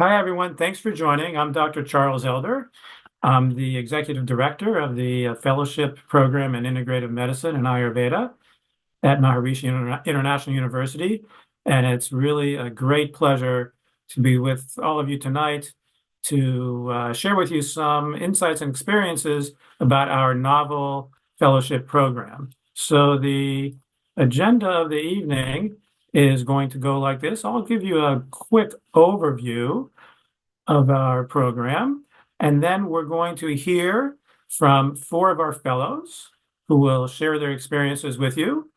Hi, everyone. Thanks for joining. I'm Dr. Charles Elder. I'm the Executive Director of the Fellowship Program in Integrative Medicine and Ayurveda at Maharishi International University. And it's really a great pleasure to be with all of you tonight to share with you some insights and experiences about our novel fellowship program. So the agenda of the evening is going to go like this. I'll give you a quick overview of our program. And then we're going to hear from four of our fellows who will share their experiences with you.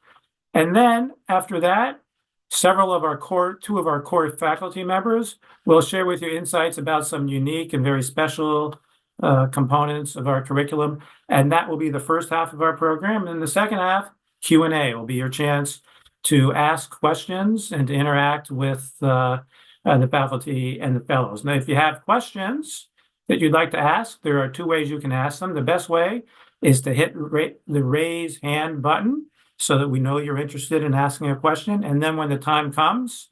And then after that, two of our core faculty members will share with you insights about some unique and very special components of our curriculum. And that will be the first half of our program. And the second half, Q&A, will be your chance to ask questions and to interact with the faculty and the fellows. Now, if you have questions that you'd like to ask, there are two ways you can ask them. The best way is to hit the raise hand button so that we know you're interested in asking a question. And then when the time comes,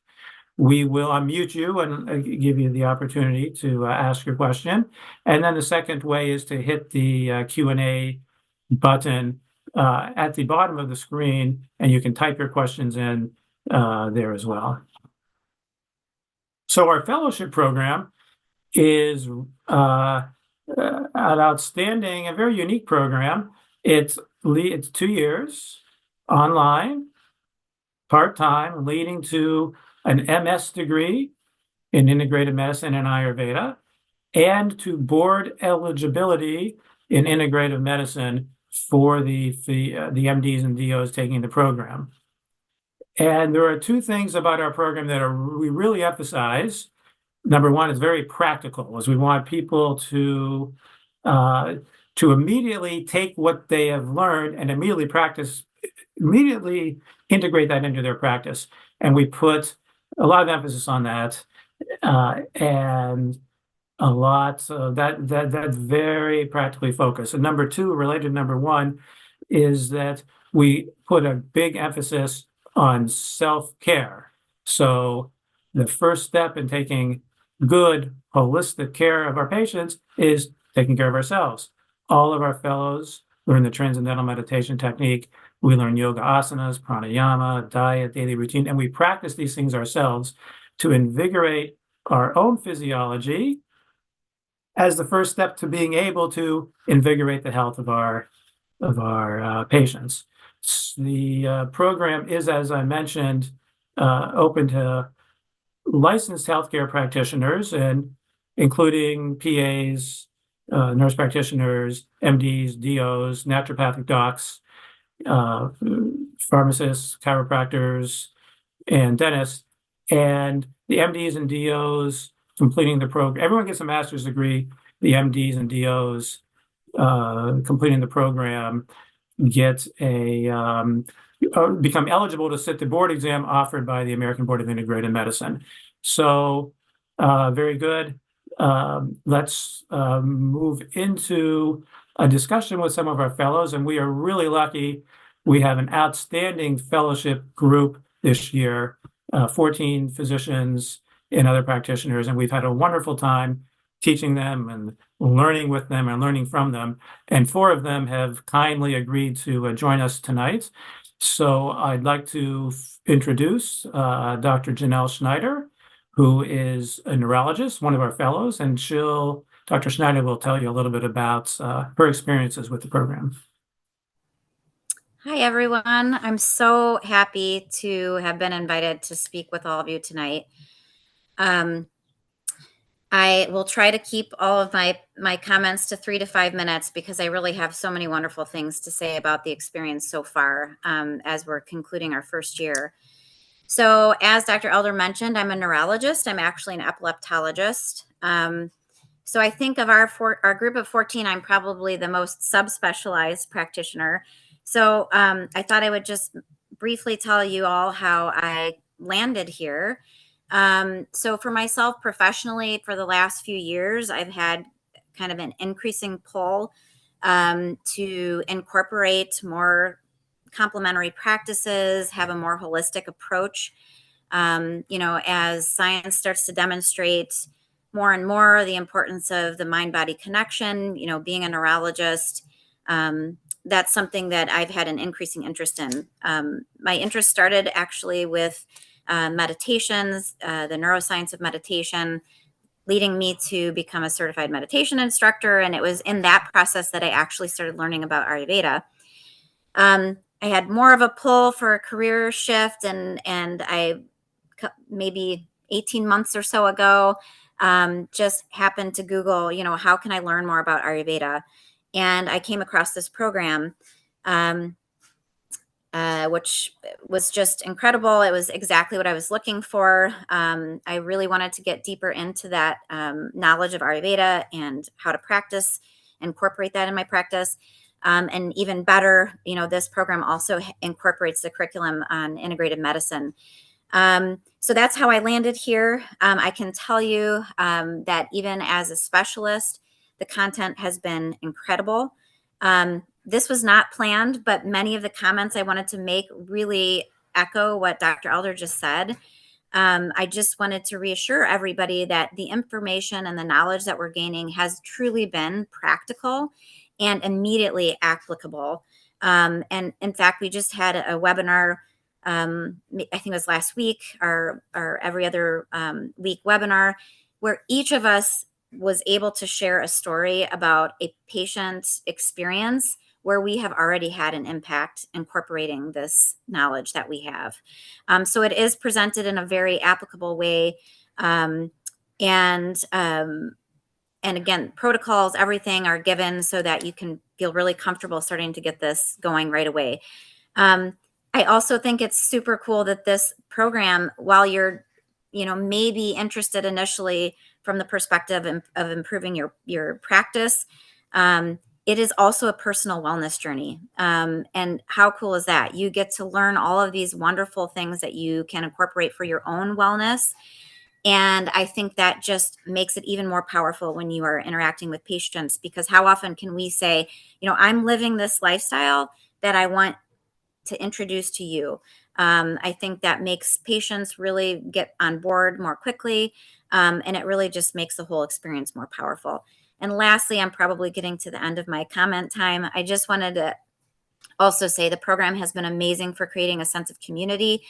we will unmute you and give you the opportunity to ask your question. And then the second way is to hit the Q&A button at the bottom of the screen, and you can type your questions in there as well. So our fellowship program is an outstanding, a very unique program. It's 2 years online, part-time, leading to an MS degree in integrative medicine and Ayurveda, and to board eligibility in integrative medicine for the MDs and DOs taking the program. And there are two things about our program that we really emphasize. Number one, it's very practical, as we want people to immediately take what they have learned and immediately integrate that into their practice. And we put a lot of emphasis on that, and a lot of that's very practically focused. And number two, related to number one, is that we put a big emphasis on self-care. So the first step in taking good holistic care of our patients is taking care of ourselves. All of our fellows learn the transcendental meditation technique. We learn yoga asanas, pranayama, diet, daily routine, and we practice these things ourselves to invigorate our own physiology as the first step to being able to invigorate the health of our patients. The program is, as I mentioned, open to licensed healthcare practitioners, and including PAs, nurse practitioners, MDs, DOs, naturopathic docs, pharmacists, chiropractors, and dentists. And the MDs and DOs completing the program, everyone gets a master's degree. The MDs and DOs completing the program get become eligible to sit the board exam offered by the American Board of Integrative Medicine. So very good. Let's move into a discussion with some of our fellows, and we are really lucky. We have an outstanding fellowship group this year, 14 physicians and other practitioners, and we've had a wonderful time teaching them and learning with them and learning from them. And four of them have kindly agreed to join us tonight. So I'd like to introduce Dr. Janel Schneider, who is a neurologist, one of our fellows, and Dr. Schneider will tell you a little bit about her experiences with the program. Hi, everyone. I'm so happy to have been invited to speak with all of you tonight. I will try to keep all of my comments to 3 to 5 minutes because I really have so many wonderful things to say about the experience so far as we're concluding our first year. So as Dr. Elder mentioned, I'm a neurologist. I'm actually an epileptologist. So I think of our group of 14, I'm probably the most subspecialized practitioner. So I thought I would just briefly tell you all how I landed here. So for myself professionally, for the last few years, I've had kind of an increasing pull to incorporate more complementary practices, have a more holistic approach. As science starts to demonstrate more and more the importance of the mind-body connection, being a neurologist. That's something that I've had an increasing interest in. My interest started actually with meditations, the neuroscience of meditation, leading me to become a certified meditation instructor. And it was in that process that I actually started learning about Ayurveda. I had more of a pull for a career shift, and I maybe 18 months or so ago just happened to Google, how can I learn more about Ayurveda? And I came across this program, which was just incredible. It was exactly what I was looking for. I really wanted to get deeper into that knowledge of Ayurveda and how to practice, incorporate that in my practice. And even better, this program also incorporates the curriculum on integrative medicine. So that's how I landed here. I can tell you that even as a specialist, the content has been incredible. This was not planned, but many of the comments I wanted to make really echo what Dr. Elder just said. I just wanted to reassure everybody that the information and the knowledge that we're gaining has truly been practical and immediately applicable. And in fact, we just had a webinar, I think it was last week, or every other week webinar, where each of us was able to share a story about a patient's experience where we have already had an impact incorporating this knowledge that we have. So it is presented in a very applicable way. And again, protocols, everything are given so that you can feel really comfortable starting to get this going right away. I also think it's super cool that this program, while you're, maybe interested initially from the perspective of improving your practice, it is also a personal wellness journey. And how cool is that? You get to learn all of these wonderful things that you can incorporate for your own wellness. And I think that just makes it even more powerful when you are interacting with patients, because how often can we say, I'm living this lifestyle that I want to introduce to you. I think that makes patients really get on board more quickly. And it really just makes the whole experience more powerful. And lastly, I'm probably getting to the end of my comment time. I just wanted to also say the program has been amazing for creating a sense of community.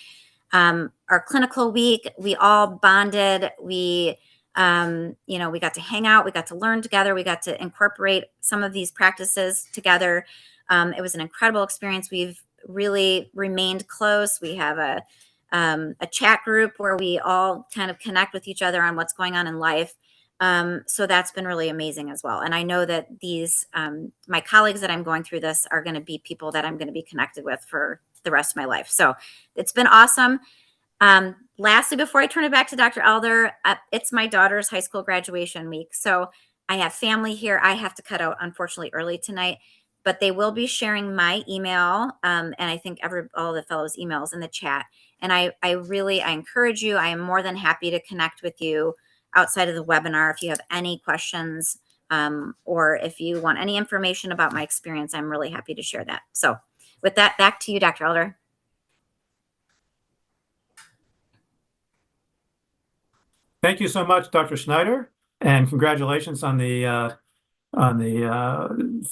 Our clinical week, we all bonded. We got to hang out. We got to learn together. We got to incorporate some of these practices together. It was an incredible experience. We've really remained close. We have a chat group where we all kind of connect with each other on what's going on in life. So that's been really amazing as well. And I know that these, my colleagues that I'm going through this are going to be people that I'm going to be connected with for the rest of my life. So it's been awesome. Lastly, before I turn it back to Dr. Elder, it's my daughter's high school graduation week. So I have family here. I have to cut out, unfortunately, early tonight, but they will be sharing my email. And I think all the fellows' emails in the chat. And I encourage you. I am more than happy to connect with you outside of the webinar if you have any questions, or if you want any information about my experience. I'm really happy to share that. So with that, back to you, Dr. Elder. Thank you so much, Dr. Schneider, and congratulations on the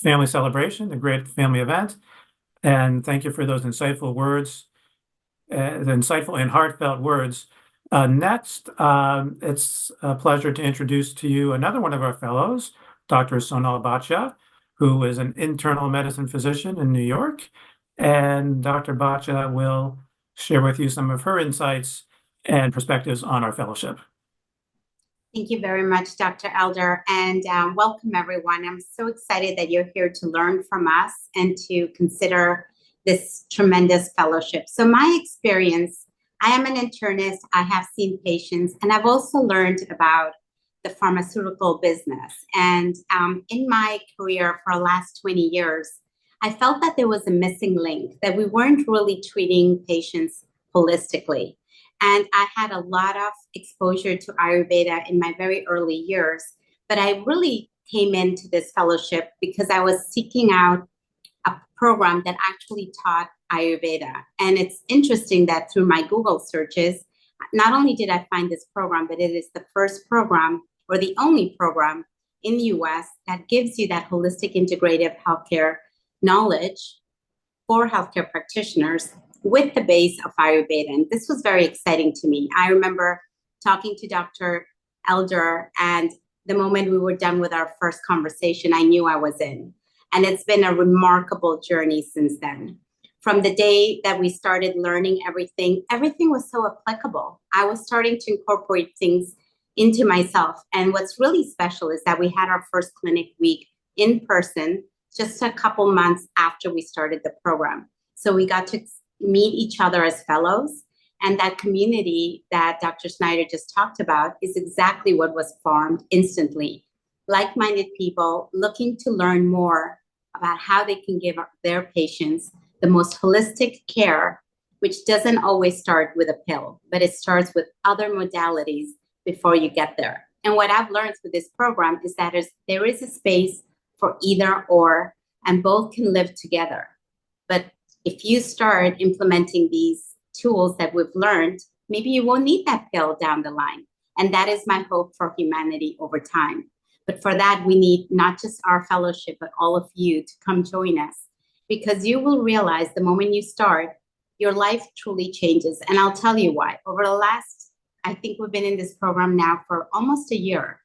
family celebration, the great family event. And thank you for those insightful words, the insightful and heartfelt words. Next, it's a pleasure to introduce to you another one of our fellows, Dr. Sonal Bhatia, who is an internal medicine physician in New York. And Dr. Bhatia will share with you some of her insights and perspectives on our fellowship. Thank you very much, Dr. Elder, and welcome everyone. I'm so excited that you're here to learn from us and to consider this tremendous fellowship. So my experience, I am an internist, I have seen patients, and I've also learned about the pharmaceutical business. And in my career for the last 20 years, I felt that there was a missing link, that we weren't really treating patients holistically. And I had a lot of exposure to Ayurveda in my very early years, but I really came into this fellowship because I was seeking out a program that actually taught Ayurveda. And it's interesting that through my Google searches, not only did I find this program, but it is the first program or the only program in the US that gives you that holistic integrative healthcare knowledge for healthcare practitioners with the base of Ayurveda. And this was very exciting to me. I remember talking to Dr. Elder, and the moment we were done with our first conversation, I knew I was in. And it's been a remarkable journey since then. From the day that we started learning everything was so applicable. I was starting to incorporate things into myself. And what's really special is that we had our first clinic week in person just a couple months after we started the program. So we got to meet each other as fellows. And that community that Dr. Schneider just talked about is exactly what was formed instantly. Like-minded people looking to learn more about how they can give their patients the most holistic care, which doesn't always start with a pill, but it starts with other modalities before you get there. And what I've learned with this program is that there is a space for either or, and both can live together. But if you start implementing these tools that we've learned, maybe you won't need that pill down the line. And that is my hope for humanity over time. But for that, we need not just our fellowship, but all of you to come join us, because you will realize the moment you start, your life truly changes. And I'll tell you why. Over the last, I think we've been in this program now for almost a year.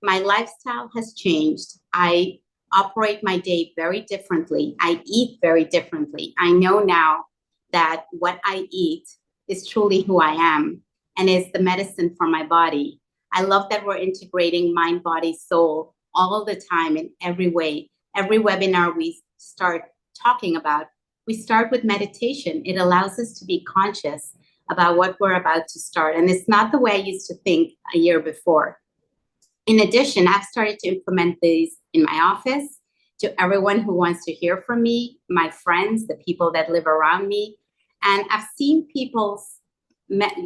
My lifestyle has changed. I operate my day very differently. I eat very differently. I know now that what I eat is truly who I am and is the medicine for my body. I love that we're integrating mind, body, soul all the time in every way. Every webinar we start talking about, we start with meditation. It allows us to be conscious about what we're about to start. And it's not the way I used to think a year before. In addition, I've started to implement these in my office to everyone who wants to hear from me, my friends, the people that live around me. And I've seen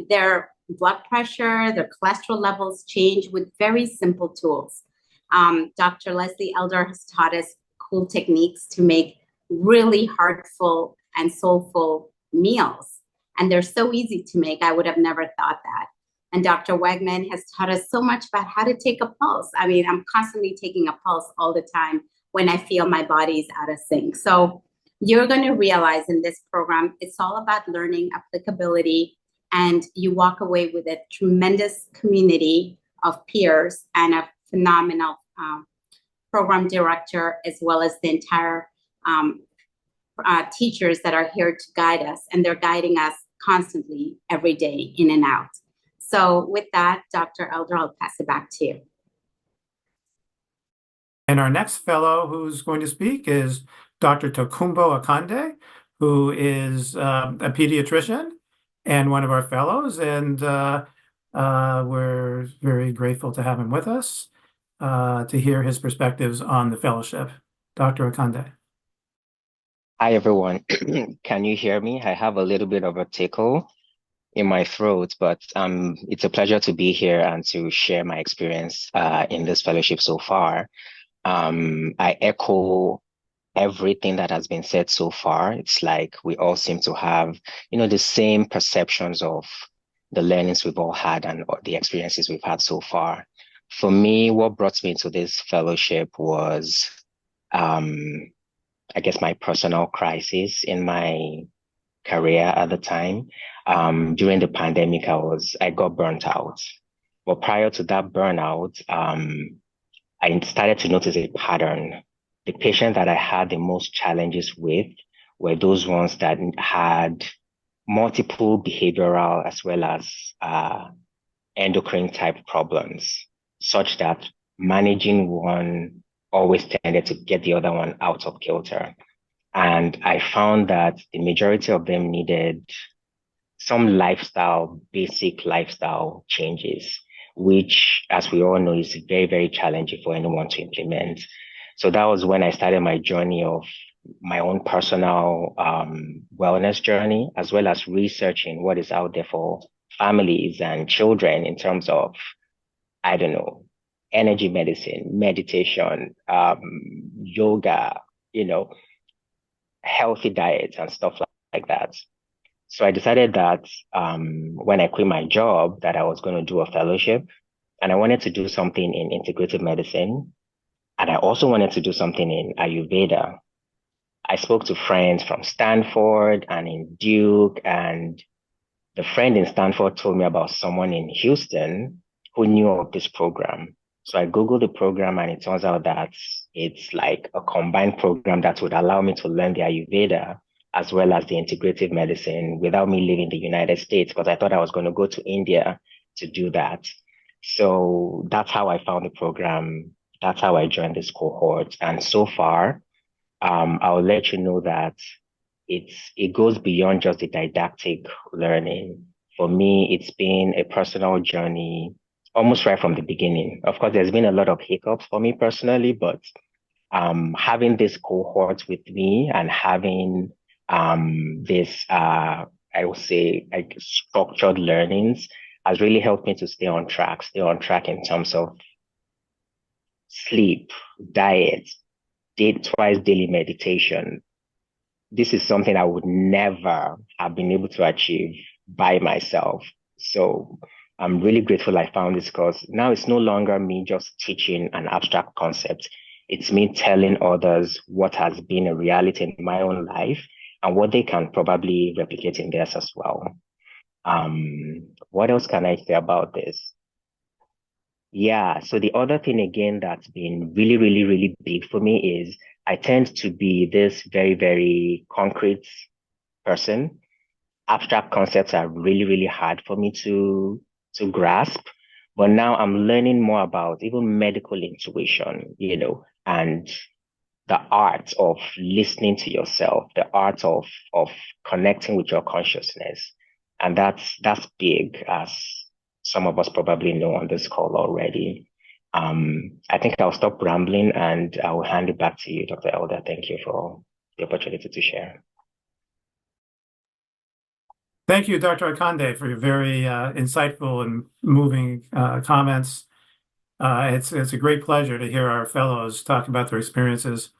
their blood pressure, their cholesterol levels change with very simple tools. Dr. Leslie Elder has taught us cool techniques to make really heartful and soulful meals. And they're so easy to make. I would have never thought that. And Dr. Wegman has taught us so much about how to take a pulse. I mean, I'm constantly taking a pulse all the time when I feel my body is out of sync. So you're going to realize in this program, it's all about learning applicability, and you walk away with a tremendous community of peers and a phenomenal program director, as well as the entire teachers that are here to guide us, and they're guiding us constantly every day in and out. So with that, Dr. Elder, I'll pass it back to you. And our next fellow who's going to speak is Dr. Tokunbo Akande, who is a pediatrician and one of our fellows. And we're very grateful to have him with us to hear his perspectives on the fellowship. Dr. Akande. Hi, everyone. Can you hear me? I have a little bit of a tickle in my throat, but it's a pleasure to be here and to share my experience in this fellowship so far. I echo everything that has been said so far. It's like we all seem to have, the same perceptions of the learnings we've all had and the experiences we've had so far. For me, what brought me to this fellowship was, I guess, my personal crisis in my career at the time. During the pandemic, I got burnt out. But prior to that burnout, I started to notice a pattern. The patients that I had the most challenges with were those ones that had multiple behavioral as well as endocrine type problems, such that managing one always tended to get the other one out of kilter. And I found that the majority of them needed some basic lifestyle changes, which, as we all know, is very, very challenging for anyone to implement. So that was when I started my journey of my own personal wellness journey, as well as researching what is out there for families and children in terms of, energy medicine, meditation, yoga, healthy diets and stuff like that. So I decided that when I quit my job, that I was going to do a fellowship. and I wanted to do something in integrative medicine. And I also wanted to do something in Ayurveda. I spoke to friends from Stanford and in Duke, and the friend in Stanford told me about someone in Houston who knew of this program. So I Googled the program, and it turns out that it's like a combined program that would allow me to learn the Ayurveda as well as the integrative medicine without me leaving the United States, because I thought I was going to go to India to do that. So that's how I found the program. That's how I joined this cohort. And so far, I'll let you know that it goes beyond just the didactic learning. For me, it's been a personal journey almost right from the beginning. Of course, there's been a lot of hiccups for me personally, but having this cohort with me and having this I would say like structured learnings has really helped me to stay on track in terms of sleep, diet, twice daily meditation. This is something I would never have been able to achieve by myself. So I'm really grateful I found this course. Now it's no longer me just teaching an abstract concept. It's me telling others what has been a reality in my own life and what they can probably replicate in theirs as well. What else can I say about this? Yeah, so the other thing again that's been really, really, really big for me is I tend to be this very, very concrete person. Abstract concepts are really, really hard for me to grasp. But now I'm learning more about even medical intuition, and the art of listening to yourself, the art of connecting with your consciousness. And that's big, as some of us probably know on this call already. I think I'll stop rambling and I will hand it back to you, Dr. Elder. Thank you for the opportunity to share. Thank you, Dr. Akande, for your very insightful and moving comments. It's a great pleasure to hear our fellows talk about their experiences.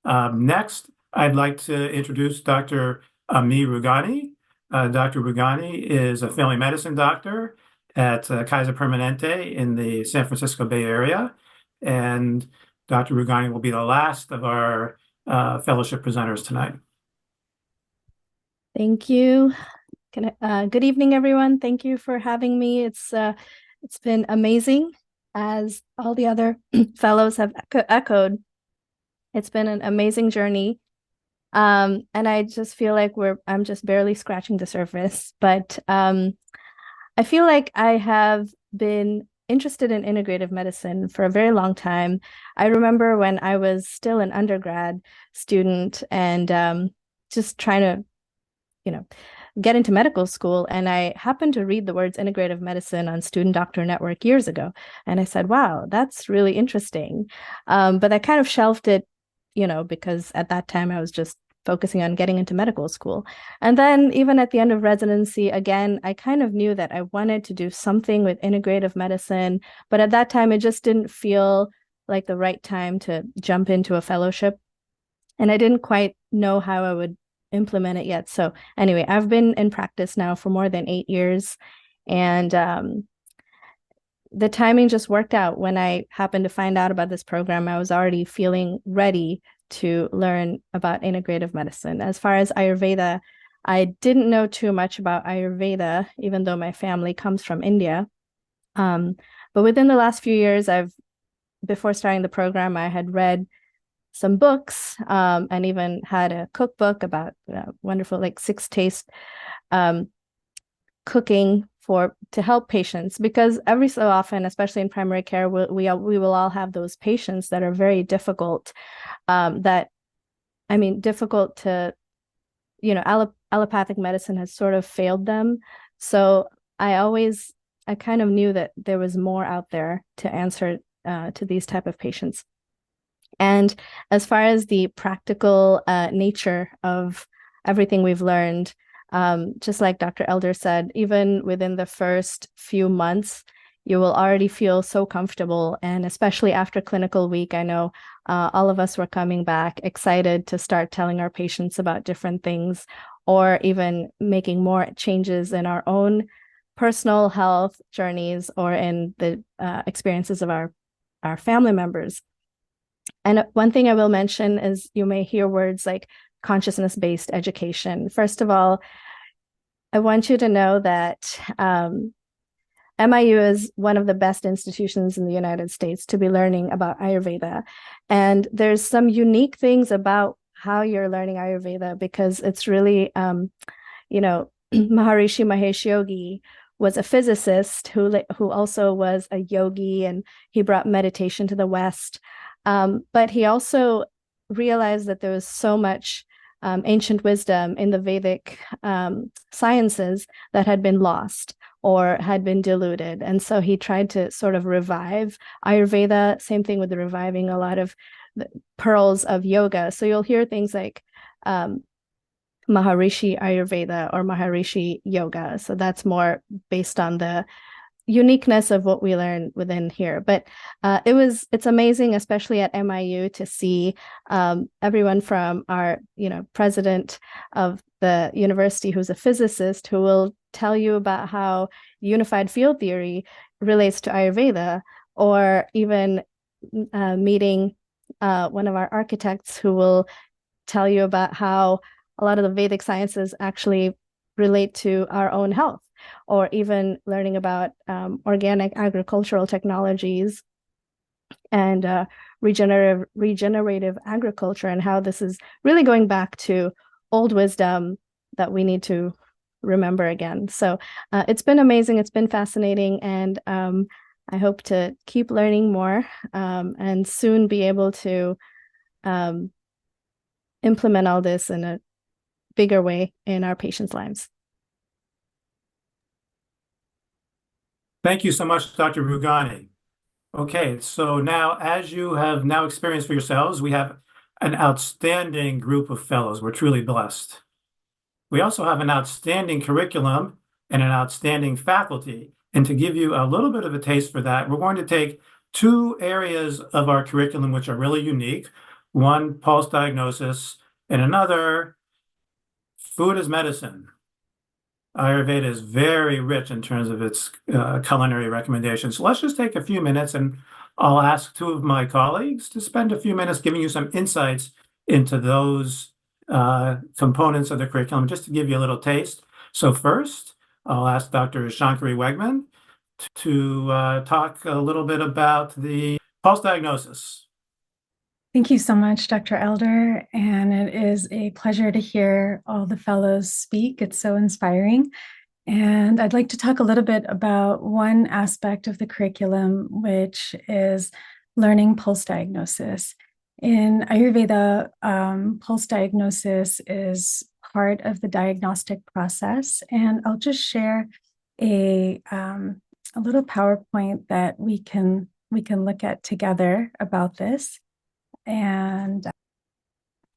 Next, I'd like to introduce Dr. Ami Rughani. Dr. Rughani is a family medicine doctor at Kaiser Permanente in the San Francisco Bay Area. And Dr. Rughani will be the last of our fellowship presenters tonight. Thank you. Good evening, everyone. Thank you for having me. It's been amazing, as all the other fellows have echoed. It's been an amazing journey. And I just feel like I'm just barely scratching the surface, but I feel like I have been interested in integrative medicine for a very long time. I remember when I was still an undergrad student and just trying to, get into medical school. And I happened to read the words integrative medicine on Student Doctor Network years ago. And I said, wow, that's really interesting. But I kind of shelved it, because at that time I was just focusing on getting into medical school. And then even at the end of residency, again, I kind of knew that I wanted to do something with integrative medicine. But at that time, it just didn't feel like the right time to jump into a fellowship. And I didn't quite know how I would implement it yet. So anyway, I've been in practice now for more than 8 years. And the timing just worked out. When I happened to find out about this program, I was already feeling ready to learn about integrative medicine. As far as Ayurveda, I didn't know too much about Ayurveda, even though my family comes from India. But within the last few years, before starting the program, I had read some books and even had a cookbook about wonderful, like 6 taste cooking to help patients, because every so often, especially in primary care, we will all have those patients that are very difficult. Difficult to, allopathic medicine has sort of failed them. So I kind of knew that there was more out there to answer to these type of patients. And as far as the practical nature of everything we've learned, just like Dr. Elder said, even within the first few months, you will already feel so comfortable. And especially after clinical week, I know all of us were coming back excited to start telling our patients about different things, or even making more changes in our own personal health journeys or in the experiences of our family members. And one thing I will mention is you may hear words like consciousness-based education. First of all, I want you to know that MIU is one of the best institutions in the United States to be learning about Ayurveda. And there's some unique things about how you're learning Ayurveda, because it's really, Maharishi Mahesh Yogi was a physicist who also was a yogi, and he brought meditation to the West. But he also realized that there was so much ancient wisdom in the Vedic sciences that had been lost or had been diluted. And so he tried to sort of revive Ayurveda. Same thing with the reviving a lot of the pearls of yoga. So you'll hear things like Maharishi Ayurveda or Maharishi Yoga. So that's more based on the uniqueness of what we learn within here. But it's amazing, especially at MIU, to see everyone from our president of the university, who's a physicist, who will tell you about how unified field theory relates to Ayurveda, or even meeting one of our architects who will tell you about how a lot of the Vedic sciences actually relate to our own health, or even learning about organic agricultural technologies and regenerative agriculture, and how this is really going back to old wisdom that we need to remember again. So it's been amazing. It's been fascinating. And I hope to keep learning more and soon be able to implement all this in a bigger way in our patients' lives. Thank you so much, Dr. Rughani. Okay, so now, as you have now experienced for yourselves, we have an outstanding group of fellows. We're truly blessed. We also have an outstanding curriculum and an outstanding faculty. And to give you a little bit of a taste for that, we're going to take two areas of our curriculum which are really unique. One, pulse diagnosis, and another, food as medicine. Ayurveda is very rich in terms of its culinary recommendations. So let's just take a few minutes, and I'll ask two of my colleagues to spend a few minutes giving you some insights into those components of the curriculum, just to give you a little taste. So first, I'll ask Dr. Sankari Wegman to talk a little bit about the pulse diagnosis. Thank you so much, Dr. Elder, and it is a pleasure to hear all the fellows speak. It's so inspiring. And I'd like to talk a little bit about one aspect of the curriculum, which is learning pulse diagnosis. In Ayurveda, pulse diagnosis is part of the diagnostic process. And I'll just share a little PowerPoint that we can look at together about this. And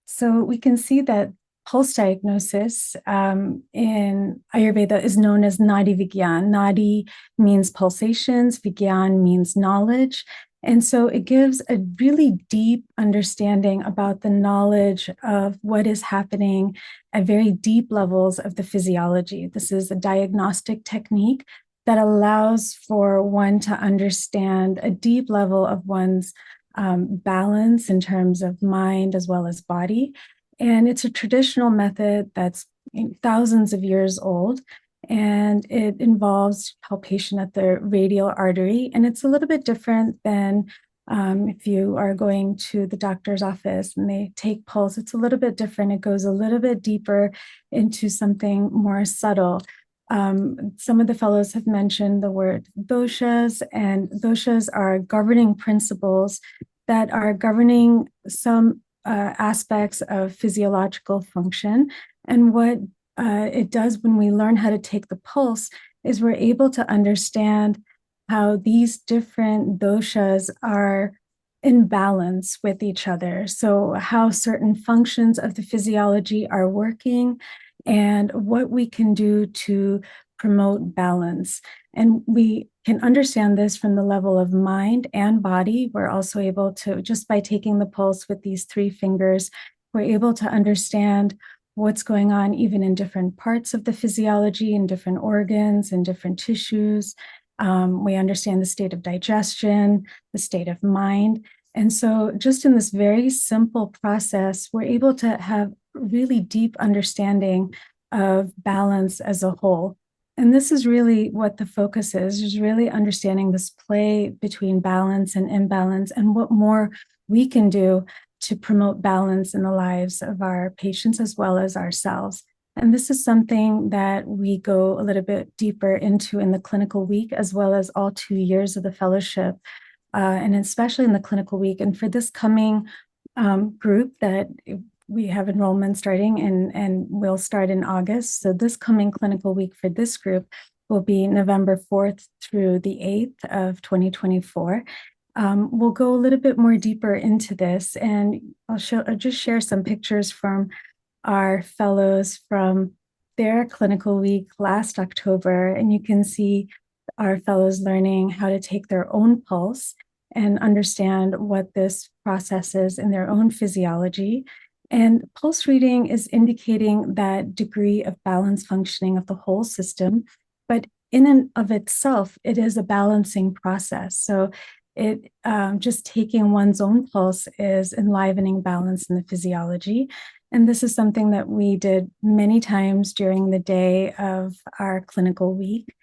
so we can see that pulse diagnosis in Ayurveda is known as Nadi Vigyan. Nadi means pulsations, Vigyan means knowledge. And so it gives a really deep understanding about the knowledge of what is happening at very deep levels of the physiology. This is a diagnostic technique that allows for one to understand a deep level of one's balance in terms of mind as well as body. And it's a traditional method that's thousands of years old, and it involves palpation at the radial artery. And it's a little bit different than if you are going to the doctor's office and they take pulse. It's a little bit different. It goes a little bit deeper into something more subtle. Some of the fellows have mentioned the word doshas, and doshas are governing principles that are governing some aspects of physiological function. And what it does when we learn how to take the pulse is we're able to understand how these different doshas are in balance with each other. So how certain functions of the physiology are working and what we can do to promote balance. And we can understand this from the level of mind and body. We're also able to, just by taking the pulse with these three fingers, we're able to understand what's going on even in different parts of the physiology, in different organs and different tissues. We understand the state of digestion, the state of mind. And so just in this very simple process, we're able to have really deep understanding of balance as a whole. And this is really what the focus is really understanding this play between balance and imbalance and what more we can do to promote balance in the lives of our patients as well as ourselves. And this is something that we go a little bit deeper into in the clinical week, as well as all 2 years of the fellowship, and especially in the clinical week. And for this coming group that we have enrollment starting and will start in August. So this coming clinical week for this group will be November 4th through the 8th of 2024. We'll go a little bit more deeper into this, and I'll just share some pictures from our fellows from their clinical week last October. And you can see our fellows learning how to take their own pulse and understand what this process is in their own physiology. And pulse reading is indicating that degree of balance functioning of the whole system, but in and of itself, it is a balancing process. So it just taking one's own pulse is enlivening balance in the physiology. And this is something that we did many times during the day of our clinical week.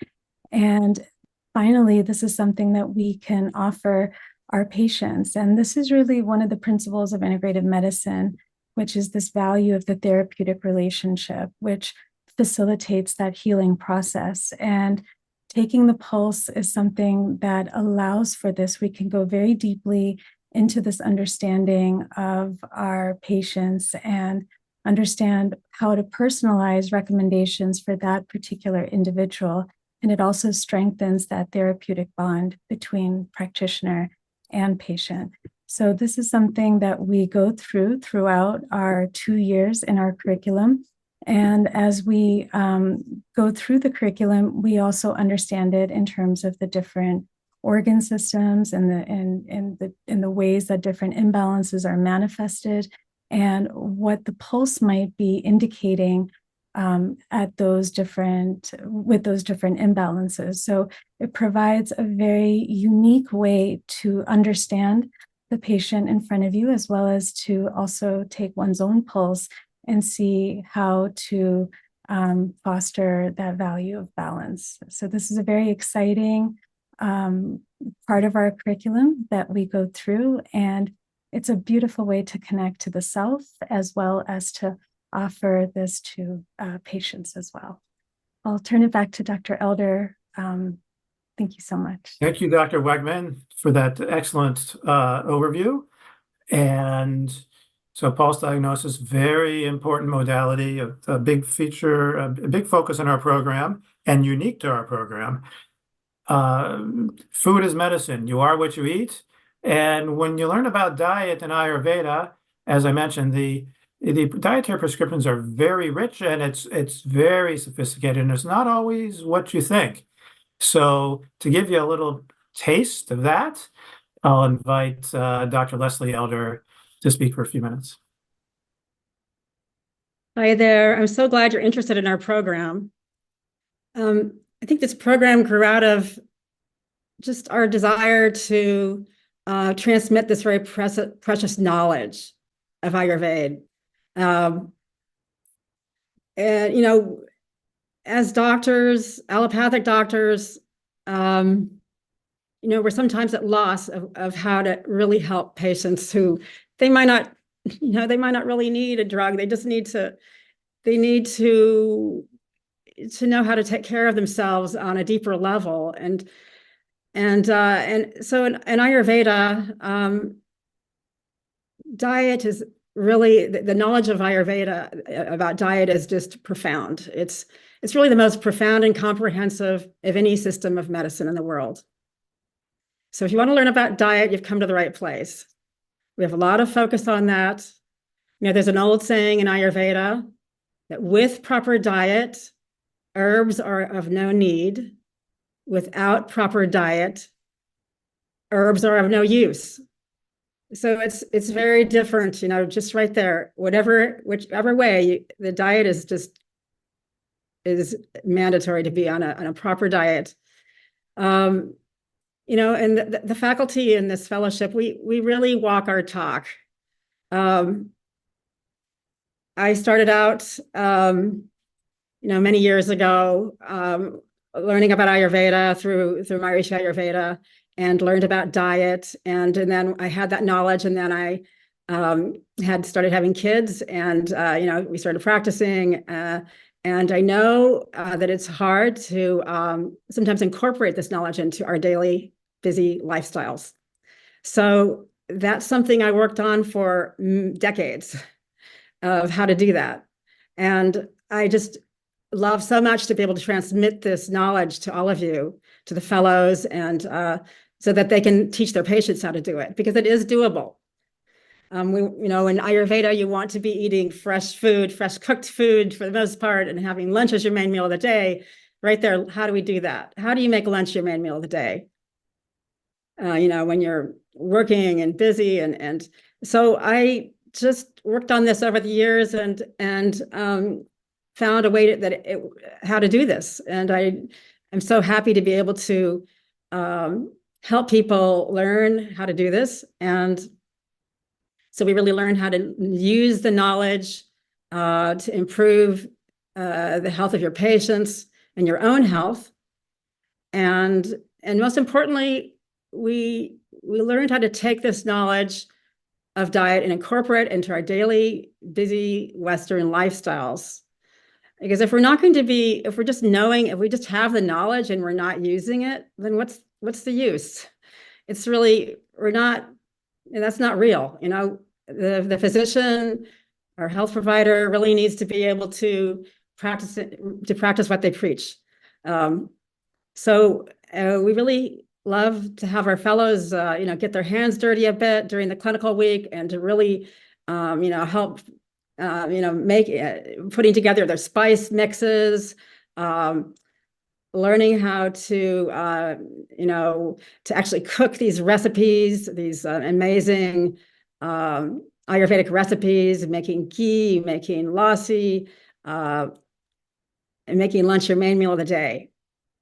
And finally, this is something that we can offer our patients. And this is really one of the principles of integrative medicine, which is this value of the therapeutic relationship, which facilitates that healing process. And taking the pulse is something that allows for this. We can go very deeply into this understanding of our patients and understand how to personalize recommendations for that particular individual. And it also strengthens that therapeutic bond between practitioner and patient. So this is something that we go throughout our 2 years in our curriculum. And as we go through the curriculum, we also understand it in terms of the different organ systems and the ways that different imbalances are manifested and what the pulse might be indicating with those different imbalances. So it provides a very unique way to understand the patient in front of you, as well as to also take one's own pulse and see how to foster that value of balance. So this is a very exciting part of our curriculum that we go through, and it's a beautiful way to connect to the self as well as to offer this to patients as well. I'll turn it back to Dr. Elder. Thank you so much. Thank you, Dr. Wegman, for that excellent overview. And so pulse diagnosis, very important modality, a big feature, a big focus in our program and unique to our program. Food is medicine. You are what you eat. And when you learn about diet and Ayurveda, as I mentioned, the dietary prescriptions are very rich and it's very sophisticated, and it's not always what you think. So to give you a little taste of that, I'll invite Dr. Leslie Elder to speak for a few minutes. Hi there. I'm so glad you're interested in our program. I think this program grew out of just our desire to transmit this very precious knowledge of Ayurveda. And, you know, as doctors, allopathic doctors, you know, we're sometimes at loss of how to really help patients who they might not really need a drug. They just need to know how to take care of themselves on a deeper level. And so in Ayurveda, diet is really the knowledge of Ayurveda about diet is just profound. It's really the most profound and comprehensive of any system of medicine in the world. So if you want to learn about diet, you've come to the right place. We have a lot of focus on that. You know, there's an old saying in Ayurveda that with proper diet, herbs are of no need. Without proper diet, herbs are of no use. So it's very different, you know, just right there, whichever way, the diet is mandatory to be on a proper diet. You know, and the faculty in this fellowship, we really walk our talk. I started out, you know, many years ago, learning about Ayurveda through Maharishi Ayurveda, and learned about diet, and then I had that knowledge, and then I had started having kids, and you know, we started practicing, and I know that it's hard to sometimes incorporate this knowledge into our daily busy lifestyles. So that's something I worked on for decades of how to do that, and I just love so much to be able to transmit this knowledge to all of you, to the fellows, and so that they can teach their patients how to do it, because it is doable. You know, in Ayurveda, you want to be eating fresh food, fresh cooked food for the most part, and having lunch as your main meal of the day. Right there, how do we do that? How do you make lunch your main meal of the day? You know, when you're working and busy, and so I just worked on this over the years, and found a way how to do this. And I'm so happy to be able to help people learn how to do this. And so we really learn how to use the knowledge to improve the health of your patients and your own health. And most importantly, we learned how to take this knowledge of diet and incorporate it into our daily busy Western lifestyles. Because if we're not going to be, if we're just knowing, if we just have the knowledge and we're not using it, then what's the use? It's really, that's not real. You know, the physician or health provider really needs to be able to practice what they preach. So we really love to have our fellows, you know, get their hands dirty a bit during the clinical week, and to really, you know, help you know, putting together their spice mixes, learning how to, you know, to actually cook these recipes, these amazing Ayurvedic recipes, making ghee, making lassi, and making lunch your main meal of the day.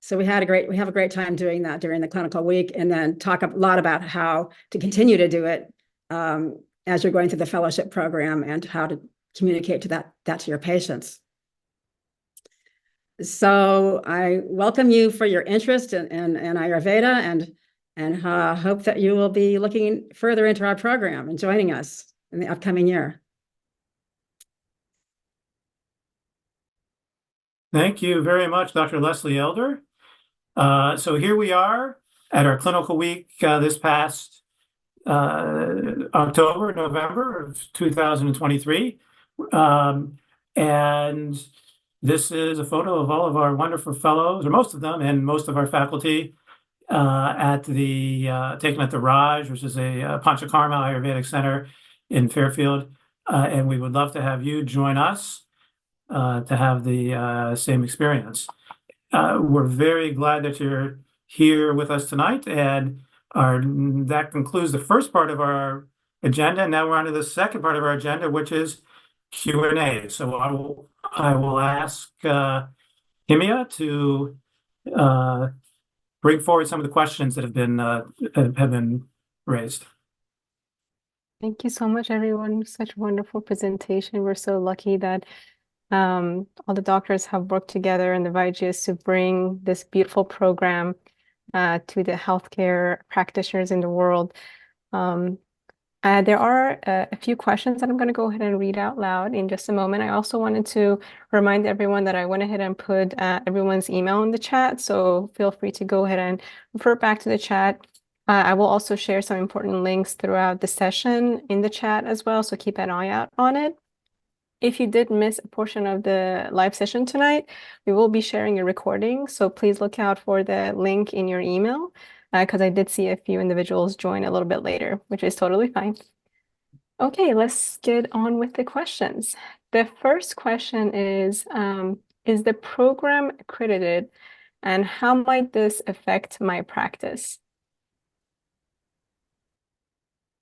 So we have a great time doing that during the clinical week, and then talk a lot about how to continue to do it as you're going through the fellowship program, and how to communicate that to your patients. So I welcome you for your interest in Ayurveda, and hope that you will be looking further into our program and joining us in the upcoming year. Thank you very much, Dr. Leslie Elder. So here we are at our clinical week this past October, November of 2023. And this is a photo of all of our wonderful fellows, or most of them, and most of our faculty at the taken at the Raj, which is a Panchakarma Ayurvedic Center in Fairfield. And we would love to have you join us to have the same experience. We're very glad that you're here with us tonight, and that concludes the first part of our agenda. Now we're on to the second part of our agenda, which is Q&A. So I will ask Himia to bring forward some of the questions that have been raised. Thank you so much, everyone. Such a wonderful presentation. We're so lucky that all the doctors have worked together and the Vaidya's to bring this beautiful program to the healthcare practitioners in the world. There are a few questions that I'm going to go ahead and read out loud in just a moment. I also wanted to remind everyone that I went ahead and put everyone's email in the chat, so feel free to go ahead and refer back to the chat. I will also share some important links throughout the session in the chat as well, so keep an eye out on it. If you did miss a portion of the live session tonight, we will be sharing a recording, so please look out for the link in your email, because I did see a few individuals join a little bit later, which is totally fine. Okay, let's get on with the questions. The first question is the program accredited, and how might this affect my practice?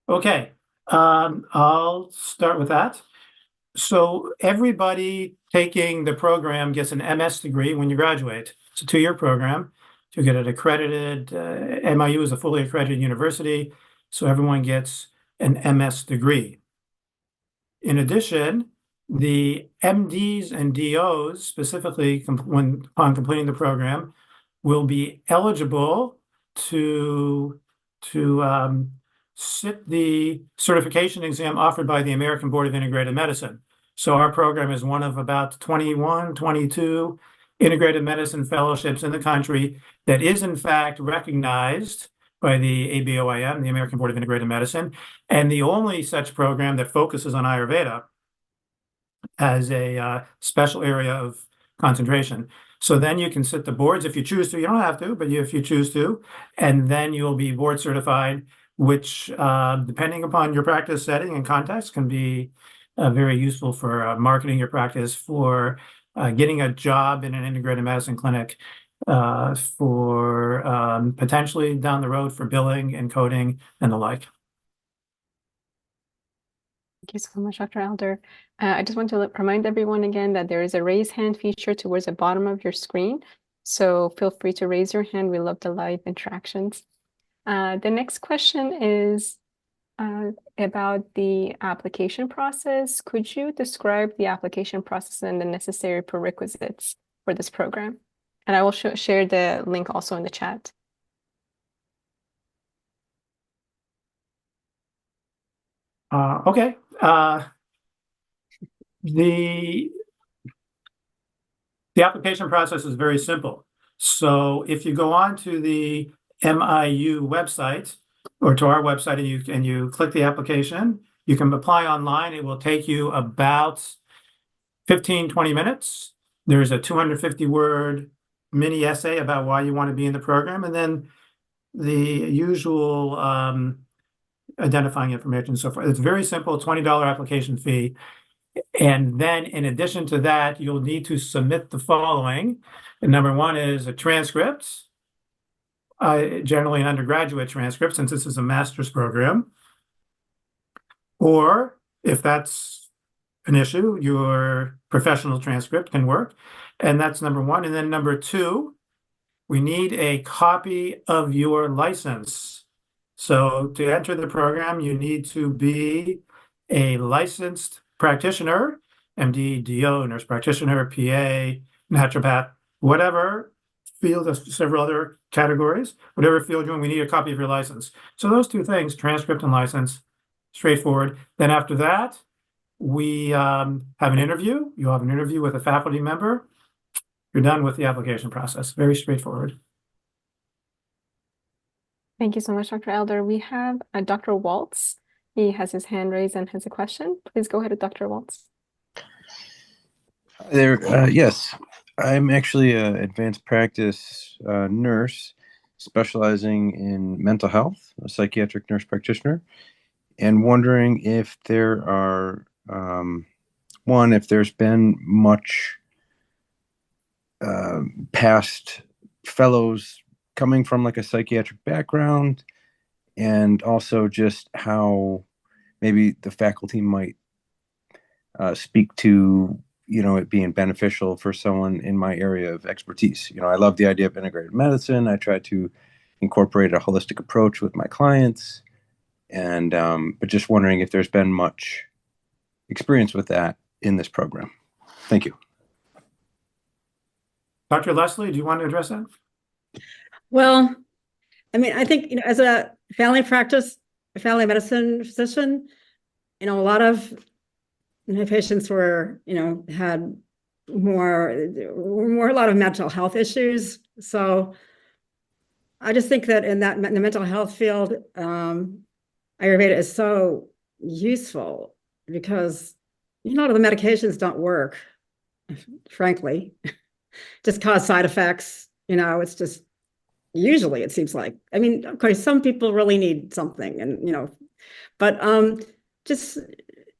Okay, I'll start with that. So everybody taking the program gets an MS degree when you graduate. It's a 2-year program to get it accredited. MIU is a fully accredited university, so everyone gets an MS degree. In addition, the MDs and DOs, specifically upon completing the program, will be eligible to sit the certification exam offered by the American Board of Integrative Medicine. So our program is one of about 21, 22 integrative medicine fellowships in the country that is in fact recognized by the ABOIM, the American Board of Integrative Medicine, and the only such program that focuses on Ayurveda as a special area of concentration. So then you can sit the boards if you choose to. You don't have to, but if you choose to, and then you'll be board certified, which, depending upon your practice setting and context, can be very useful for marketing your practice, for getting a job in an integrative medicine clinic, for potentially down the road for billing and coding and the like. Thank you so much, Dr. Elder. I just want to remind everyone again that there is a raise hand feature towards the bottom of your screen. So feel free to raise your hand. We love the live interactions. The next question is about the application process. Could you describe the application process and the necessary prerequisites for this program? And I will share the link also in the chat. Okay. The application process is very simple. So if you go on to the MIU website or to our website and you click the application, you can apply online. It will take you about 15, 20 minutes. There's a 250-word mini essay about why you want to be in the program, and then the usual identifying information and so forth. It's very simple, $20 application fee. And then in addition to that, you'll need to submit the following. And number one is a transcript, generally an undergraduate transcript, since this is a master's program. Or if that's an issue, your professional transcript can work. And that's number one. And then number two, we need a copy of your license. So to enter the program, you need to be a licensed practitioner, MD, DO, nurse practitioner, PA, naturopath, whatever field, there's several other categories, whatever field you're in, we need a copy of your license. So those two things, transcript and license, straightforward. Then after that, we have an interview. You'll have an interview with a faculty member. You're done with the application process. Very straightforward. Thank you so much, Dr. Elder. We have Dr. Waltz. He has his hand raised and has a question. Please go ahead, Dr. Waltz. Yes, I'm actually an advanced practice nurse specializing in mental health, a psychiatric nurse practitioner, and wondering if there are, if there's been much past fellows coming from like a psychiatric background, and also just how maybe the faculty might speak to, it being beneficial for someone in my area of expertise. I love the idea of integrative medicine. I try to incorporate a holistic approach with my clients, and but just wondering if there's been much experience with that in this program. Thank you. Dr. Leslie, do you want to address that? Well, I think, as a family medicine physician, a lot of my patients were, had a lot of mental health issues. So I just think that in the mental health field, Ayurveda is so useful because a lot of the medications don't work, frankly, just cause side effects. It's just, usually it seems like, of course, some people really need something, and, but just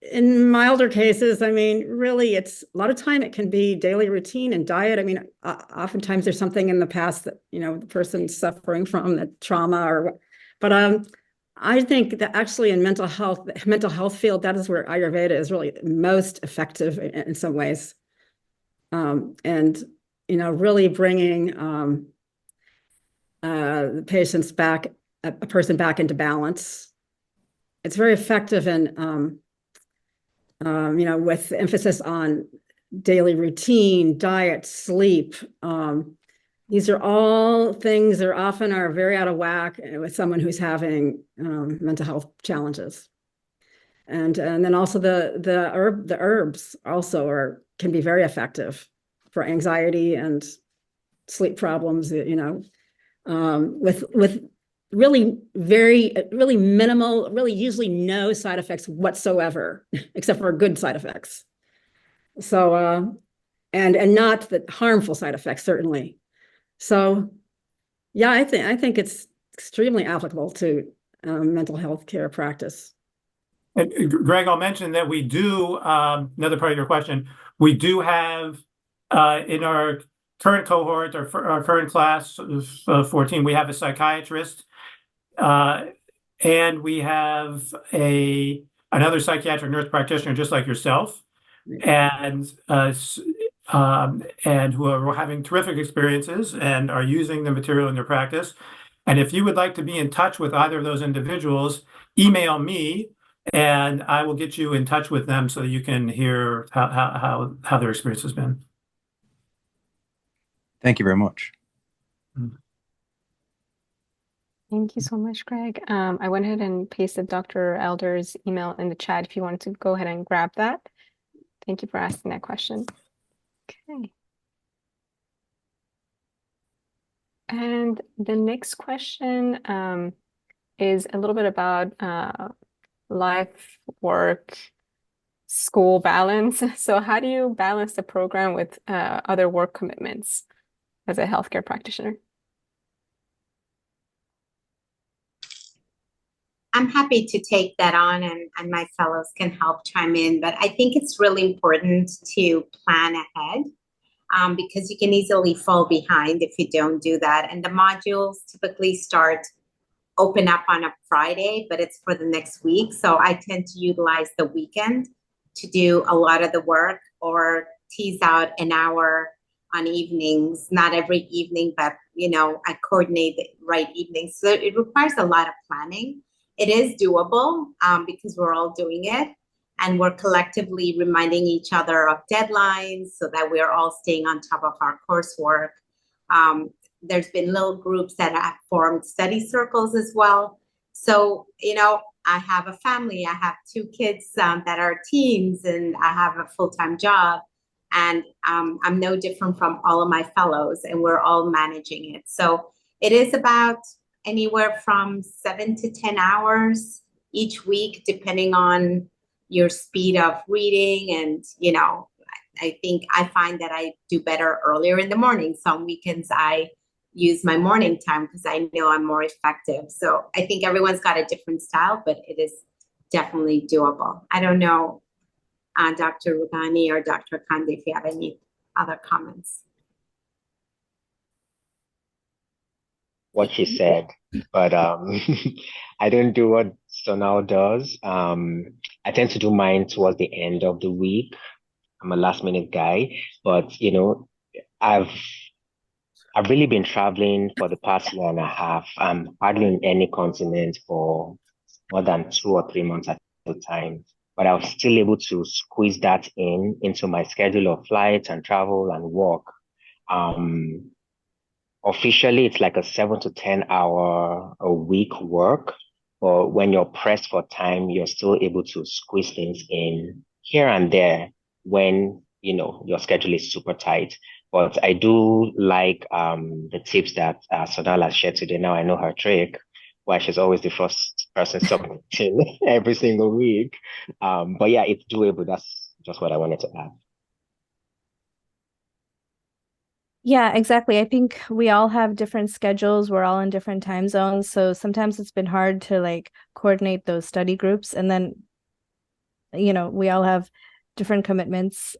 in milder cases, really, it's a lot of time it can be daily routine and diet. Oftentimes there's something in the past that, the person's suffering from, that trauma but I think that actually in mental health field, that is where Ayurveda is really most effective in some ways. And, really bringing the patients back, a person back into balance. It's very effective in, with emphasis on daily routine, diet, sleep. These are all things that often are very out of whack with someone who's having mental health challenges. And then also the herbs also can be very effective for anxiety and sleep problems, with really really minimal, really usually no side effects whatsoever, except for good side effects. So, and not the harmful side effects, certainly. So, yeah, I think it's extremely applicable to mental health care practice. And Greg, I'll mention that we do, another part of your question, we do have in our current cohort, our current class of 14, we have a psychiatrist, and we have another psychiatric nurse practitioner just like yourself, and who are having terrific experiences and are using the material in their practice. And if you would like to be in touch with either of those individuals, email me and I will get you in touch with them so that you can hear how their experience has been. Thank you very much. Thank you so much, Greg. I went ahead and pasted Dr. Elder's email in the chat if you wanted to go ahead and grab that. Thank you for asking that question. Okay. And the next question is a little bit about life, work, school balance. So how do you balance the program with other work commitments as a healthcare practitioner? I'm happy to take that on, and my fellows can help chime in, but I think it's really important to plan ahead because you can easily fall behind if you don't do that. And the modules typically open up on a Friday, but it's for the next week. So I tend to utilize the weekend to do a lot of the work or tease out an hour on evenings, not every evening, but I coordinate the right evenings. So it requires a lot of planning. It is doable because we're all doing it and we're collectively reminding each other of deadlines so that we're all staying on top of our coursework. There's been little groups that have formed study circles as well. So, I have a family, I have 2 kids that are teens, and I have a full-time job. And I'm no different from all of my fellows, and we're all managing it. So it is about anywhere from 7 to 10 hours each week, depending on your speed of reading. And, I think I find that I do better earlier in the morning. Some weekends I use my morning time because I know I'm more effective. So I think everyone's got a different style, but it is definitely doable. I don't know, Dr. Rughani or Dr. Akande, if you have any other comments. What she said, but I don't do what Sonal does. I tend to do mine towards the end of the week. I'm a last minute guy, but I've really been traveling for the past year and a half. I'm hardly in any continent for more than 2 or 3 months at a time, but I was still able to squeeze that into my schedule of flights and travel and work. Officially, it's like a 7 to 10 hour a week work, but when you're pressed for time, you're still able to squeeze things in here and there when, your schedule is super tight. But I do like the tips that Sonal has shared today. Now I know her trick, why she's always the first person submitting every single week. But yeah, it's doable. That's just what I wanted to add. Yeah, exactly. I think we all have different schedules. We're all in different time zones. So sometimes it's been hard to coordinate those study groups. And then, we all have different commitments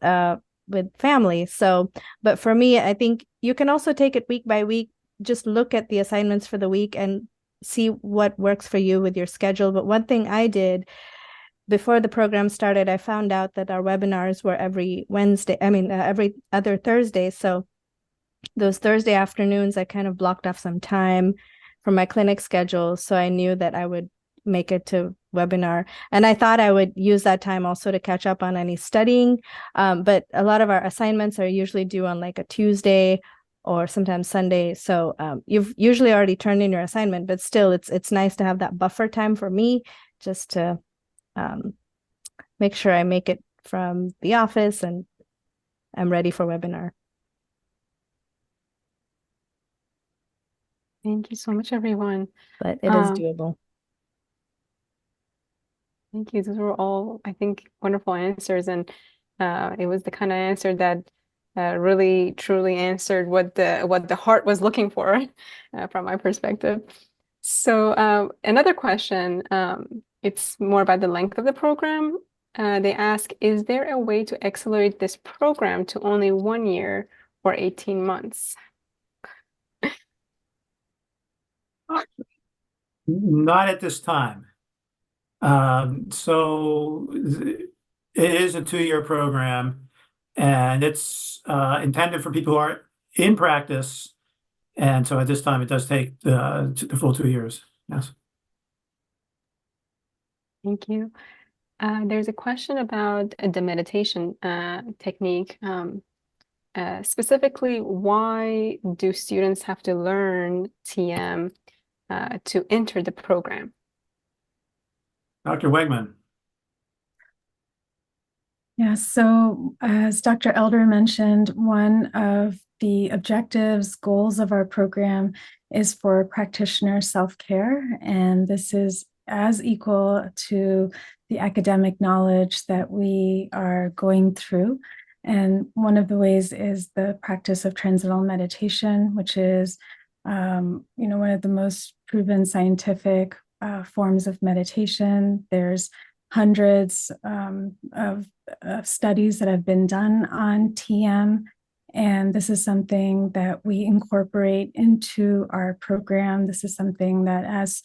with family. So, but for me, I think you can also take it week by week, just look at the assignments for the week and see what works for you with your schedule. But one thing I did before the program started, I found out that our webinars were every every other Thursday. So those Thursday afternoons, I kind of blocked off some time from my clinic schedule. So I knew that I would make it to webinar. And I thought I would use that time also to catch up on any studying. But a lot of our assignments are usually due on like a Tuesday or sometimes Sunday. So you've usually already turned in your assignment, but still it's nice to have that buffer time for me just to make sure I make it from the office and I'm ready for webinar. Thank you so much, everyone. But it is doable. Thank you. Those were all, I think, wonderful answers. And it was the kind of answer that really, truly answered what the heart was looking for from my perspective. So another question, it's more about the length of the program. They ask, is there a way to accelerate this program to only 1 year or 18 months? Not at this time. So it is a 2-year program, and it's intended for people who are in practice. And so at this time, it does take the full 2 years. Yes. Thank you. There's a question about the meditation technique. Specifically, why do students have to learn TM to enter the program? Dr. Wegman. Yeah, so as Dr. Elder mentioned, one of the objectives, goals of our program is for practitioner self-care, and this is as equal to the academic knowledge that we are going through. And one of the ways is the practice of transcendental meditation, which is, one of the most proven scientific forms of meditation. There's hundreds of studies that have been done on TM. And this is something that we incorporate into our program. This is something that as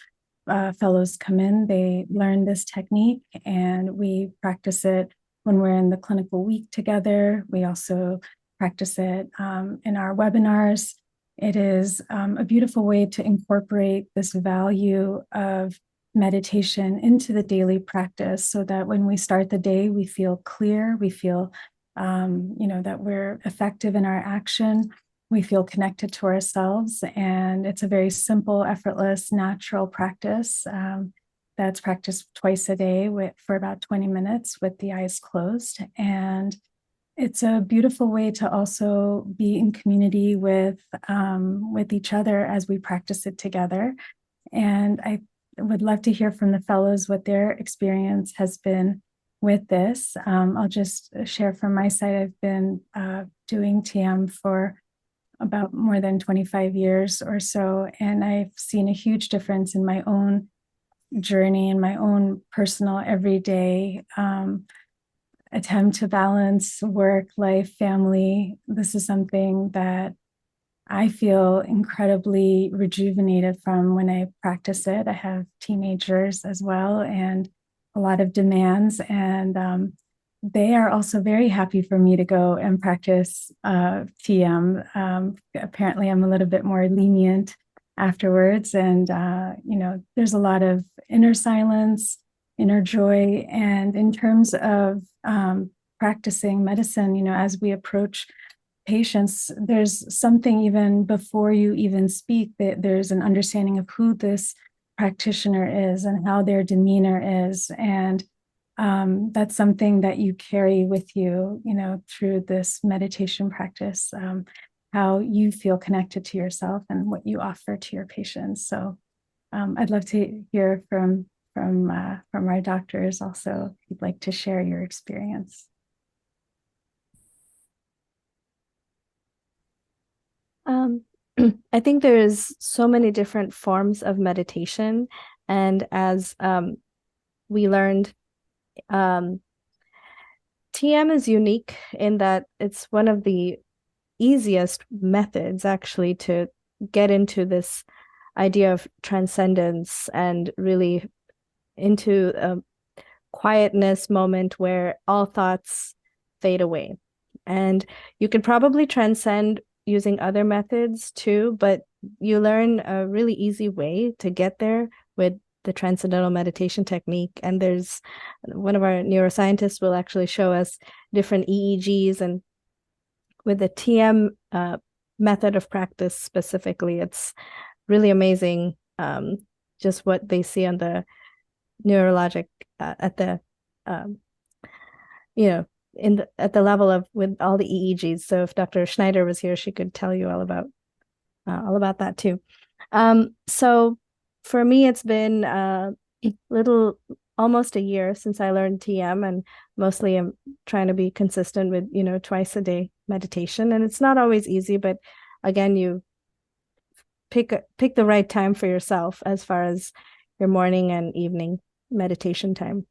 fellows come in, they learn this technique and we practice it when we're in the clinical week together. We also practice it in our webinars. It is a beautiful way to incorporate this value of meditation into the daily practice so that when we start the day, we feel clear, we feel, that we're effective in our action, we feel connected to ourselves. And it's a very simple, effortless, natural practice that's practiced twice a day for about 20 minutes with the eyes closed. And it's a beautiful way to also be in community with each other as we practice it together. And I would love to hear from the fellows what their experience has been with this. I'll just share from my side. I've been doing TM for about more than 25 years or so, and I've seen a huge difference in my own journey and my own personal everyday attempt to balance work, life, family. This is something that I feel incredibly rejuvenated from when I practice it. I have teenagers as well and a lot of demands, and they are also very happy for me to go and practice TM. Apparently, I'm a little bit more lenient afterwards, and there's a lot of inner silence, inner joy, and in terms of practicing medicine, as we approach patients, there's something even before you even speak, that there's an understanding of who this practitioner is and how their demeanor is. And that's something that you carry with you, through this meditation practice, how you feel connected to yourself and what you offer to your patients. So I'd love to hear from our doctors also, if you'd like to share your experience. I think there's so many different forms of meditation. And as we learned, TM is unique in that it's one of the easiest methods actually to get into this idea of transcendence and really into a quietness moment where all thoughts fade away. And you can probably transcend using other methods too, but you learn a really easy way to get there with the transcendental meditation technique. And there's one of our neuroscientists will actually show us different EEGs, and with the TM method of practice specifically, it's really amazing just what they see on the neurologic at the at the level of with all the EEGs. So if Dr. Schneider was here, she could tell you all about that too. So for me, it's been almost a year since I learned TM, and mostly I'm trying to be consistent with twice a day meditation, and it's not always easy, but again, you pick the right time for yourself as far as your morning and evening meditation time.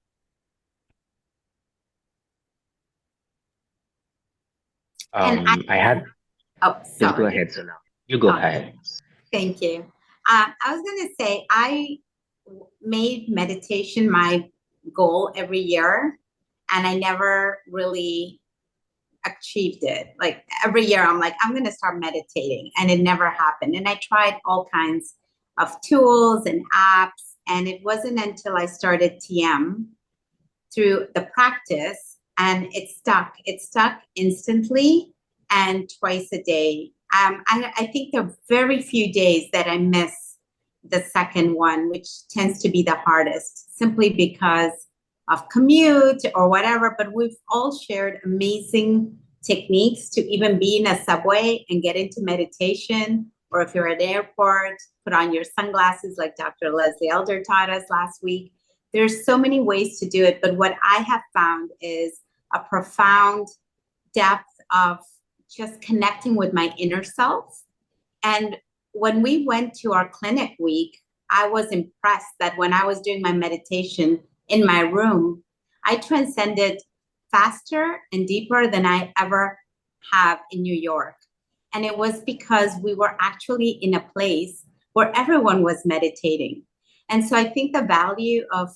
And I had. Oh, Please sorry. go ahead, Sonal. You go ahead. Thank you. I was going to say, I made meditation my goal every year, and I never really achieved it. Like every year, I'm like, I'm going to start meditating, and it never happened. And I tried all kinds of tools and apps, and it wasn't until I started TM through the practice, and it stuck. It stuck instantly and twice a day. I think there are very few days that I miss the second one, which tends to be the hardest, simply because of commute or whatever. But we've all shared amazing techniques to even be in a subway and get into meditation, or if you're at an airport, put on your sunglasses like Dr. Leslie Elder taught us last week. There's so many ways to do it, but what I have found is a profound depth of just connecting with my inner self. And when we went to our clinic week, I was impressed that when I was doing my meditation in my room, I transcended faster and deeper than I ever have in New York. And it was because we were actually in a place where everyone was meditating. And so I think the value of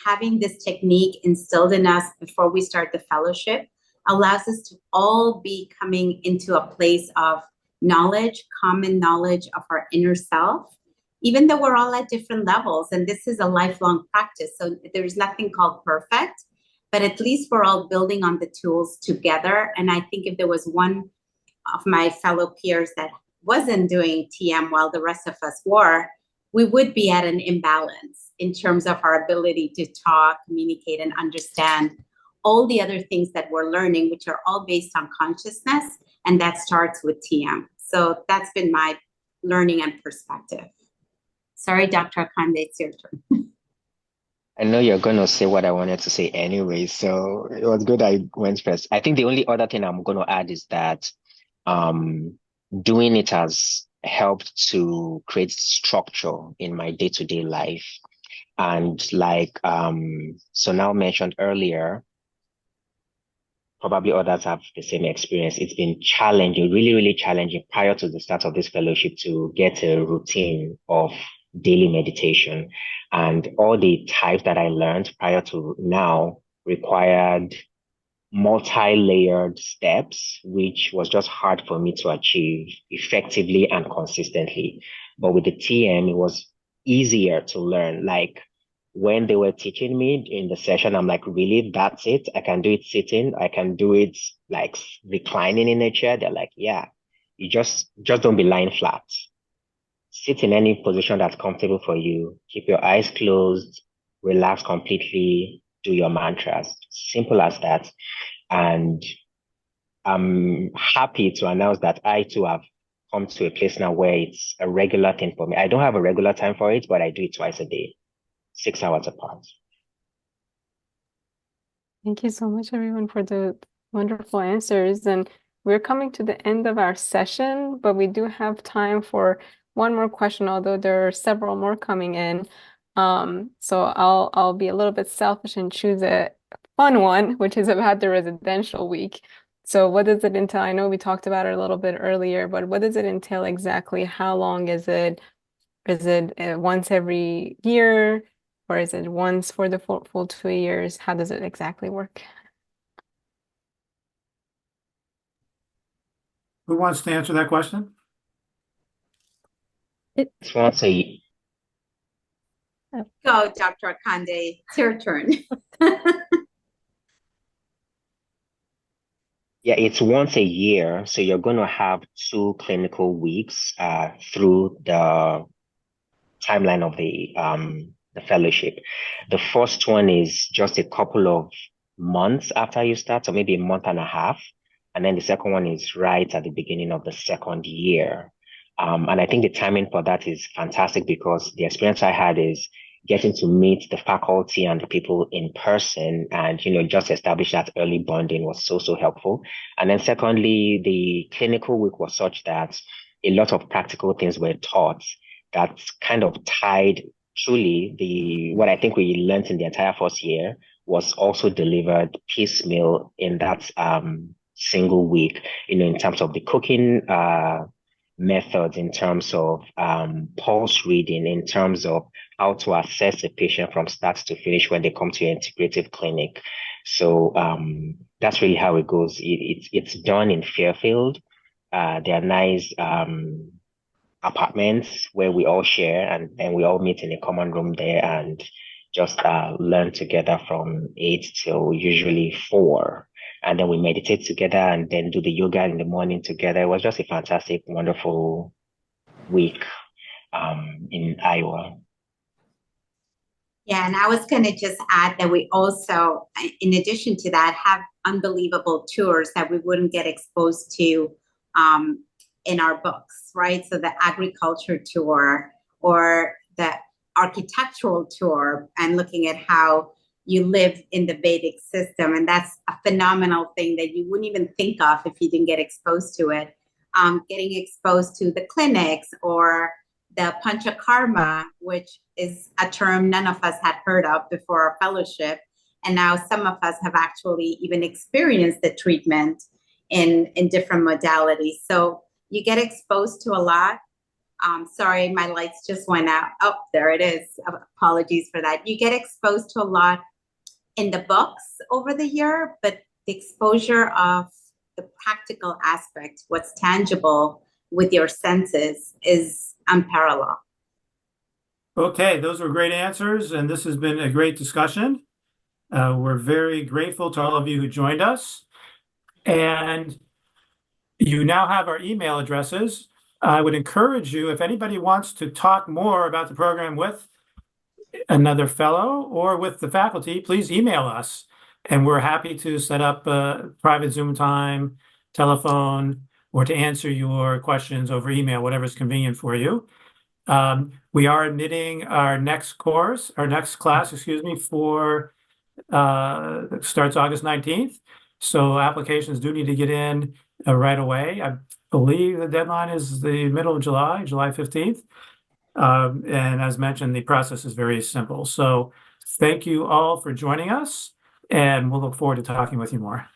having this technique instilled in us before we start the fellowship allows us to all be coming into a place of knowledge, common knowledge of our inner self, even though we're all at different levels. And this is a lifelong practice. So there's nothing called perfect, but at least we're all building on the tools together. And I think if there was one of my fellow peers that wasn't doing TM while the rest of us were, we would be at an imbalance in terms of our ability to talk, communicate, and understand all the other things that we're learning, which are all based on consciousness, and that starts with TM. So that's been my learning and perspective. Sorry, Dr. Akande, it's your turn. I know you're going to say what I wanted to say anyway, so it was good I went first. I think the only other thing I'm going to add is that doing it has helped to create structure in my day-to-day life. And like Sonal mentioned earlier, probably others have the same experience. It's been challenging, really, really challenging prior to the start of this fellowship to get a routine of daily meditation. And all the types that I learned prior to now required multi-layered steps, which was just hard for me to achieve effectively and consistently. But with the TM, it was easier to learn. Like when they were teaching me in the session, I'm like, really, that's it? I can do it sitting. I can do it like reclining in a chair. They're like, yeah, you just don't be lying flat. Sit in any position that's comfortable for you. Keep your eyes closed, relax completely, do your mantras. Simple as that. And I'm happy to announce that I too have come to a place now where it's a regular thing for me. I don't have a regular time for it, but I do it twice a day, 6 hours apart. Thank you so much, everyone, for the wonderful answers. And we're coming to the end of our session, but we do have time for one more question, although there are several more coming in. So I'll be a little bit selfish and choose a fun one, which is about the residential week. So what does it entail? I know we talked about it a little bit earlier, but what does it entail exactly? How long is it? Is it once every year, or is it once for the full 2 years? How does it exactly work? Who wants to answer that question? It's once a Go, Dr. Akande. It's your turn. Yeah, it's once a year. So you're going to have 2 clinical weeks through the timeline of the fellowship. The first one is just a couple of months after you start, so maybe a month and a half. And then the second one is right at the beginning of the second year. And I think the timing for that is fantastic because the experience I had is getting to meet the faculty and the people in person and, just establish that early bonding was so helpful. And then secondly, the clinical week was such that a lot of practical things were taught that kind of tied truly what I think we learned in the entire first year was also delivered piecemeal in that single week, in terms of the cooking methods, in terms of pulse reading, in terms of how to assess a patient from start to finish when they come to your integrative clinic. So that's really how it goes. It's done in Fairfield. There are nice apartments where we all share and we all meet in a common room there and just learn together from 8 till usually 4. And then we meditate together and then do the yoga in the morning together. It was just a fantastic, wonderful week in Iowa. Yeah, and I was going to just add that we also, in addition to that, have unbelievable tours that we wouldn't get exposed to in our books, right? So the agriculture tour or the architectural tour and looking at how you live in the Vedic system. And that's a phenomenal thing that you wouldn't even think of if you didn't get exposed to it. Getting exposed to the clinics or the Panchakarma, which is a term none of us had heard of before our fellowship. And now some of us have actually even experienced the treatment in different modalities. So you get exposed to a lot. Sorry, my lights just went out. Oh, there it is. Apologies for that. You get exposed to a lot in the books over the year, but the exposure of the practical aspect, what's tangible with your senses, is unparalleled. Okay, those were great answers, and this has been a great discussion. We're very grateful to all of you who joined us. And you now have our email addresses. I would encourage you, if anybody wants to talk more about the program with another fellow or with the faculty, please email us. And we're happy to set up a private Zoom time, telephone, or to answer your questions over email, whatever's convenient for you. We are admitting our next class, for starts August 19th. So applications do need to get in right away. I believe the deadline is the middle of July 15th. And as mentioned, the process is very simple. So thank you all for joining us, and we'll look forward to talking with you more.